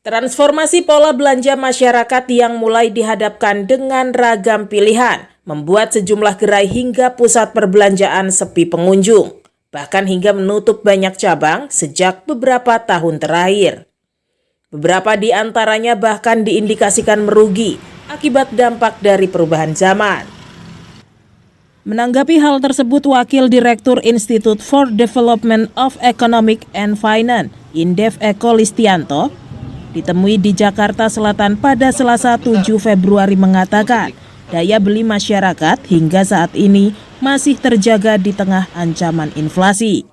Transformasi pola belanja masyarakat yang mulai dihadapkan dengan ragam pilihan membuat sejumlah gerai hingga pusat perbelanjaan sepi pengunjung, bahkan hingga menutup banyak cabang sejak beberapa tahun terakhir. Beberapa di antaranya bahkan diindikasikan merugi akibat dampak dari perubahan zaman. Menanggapi hal tersebut, Wakil Direktur Institute for Development of Economic and Finance, Indef Eko Listianto, ditemui di Jakarta Selatan pada Selasa 7 Februari mengatakan, daya beli masyarakat hingga saat ini masih terjaga di tengah ancaman inflasi.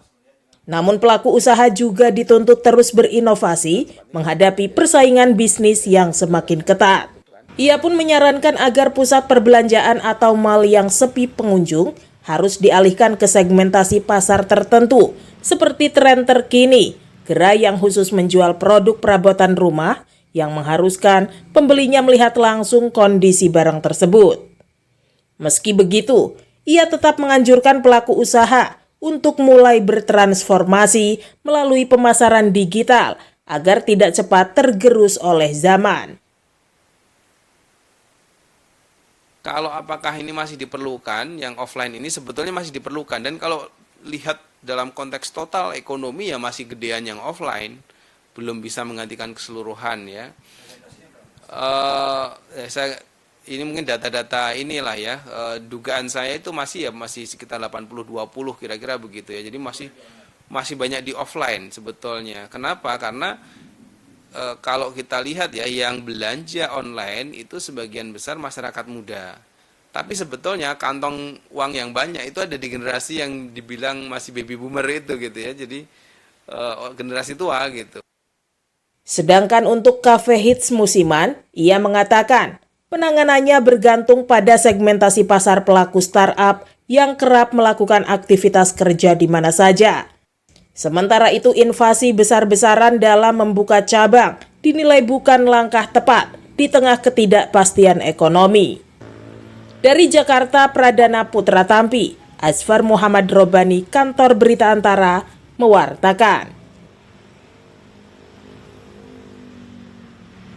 Namun pelaku usaha juga dituntut terus berinovasi menghadapi persaingan bisnis yang semakin ketat. Ia pun menyarankan agar pusat perbelanjaan atau mal yang sepi pengunjung harus dialihkan ke segmentasi pasar tertentu seperti tren terkini, gerai yang khusus menjual produk perabotan rumah yang mengharuskan pembelinya melihat langsung kondisi barang tersebut. Meski begitu, ia tetap menganjurkan pelaku usaha untuk mulai bertransformasi melalui pemasaran digital agar tidak cepat tergerus oleh zaman. Kalau apakah ini masih diperlukan, yang offline ini sebetulnya masih diperlukan. Dan kalau lihat dalam konteks total ekonomi ya masih gedean yang offline, belum bisa menggantikan keseluruhan ya. Ini mungkin data-data inilah ya, dugaan saya itu masih sekitar 80-20 kira-kira begitu ya. Jadi masih banyak di offline sebetulnya. Kenapa? Karena kalau kita lihat ya, yang belanja online itu sebagian besar masyarakat muda. Tapi sebetulnya kantong uang yang banyak itu ada di generasi yang dibilang masih baby boomer itu gitu ya. Jadi generasi tua gitu. Sedangkan untuk Cafe Hits musiman, ia mengatakan penanganannya bergantung pada segmentasi pasar pelaku startup yang kerap melakukan aktivitas kerja di mana saja. Sementara itu invasi besar-besaran dalam membuka cabang dinilai bukan langkah tepat di tengah ketidakpastian ekonomi. Dari Jakarta, Pradana Putra Tampi, Asfar Muhammad Robani, Kantor Berita Antara, mewartakan.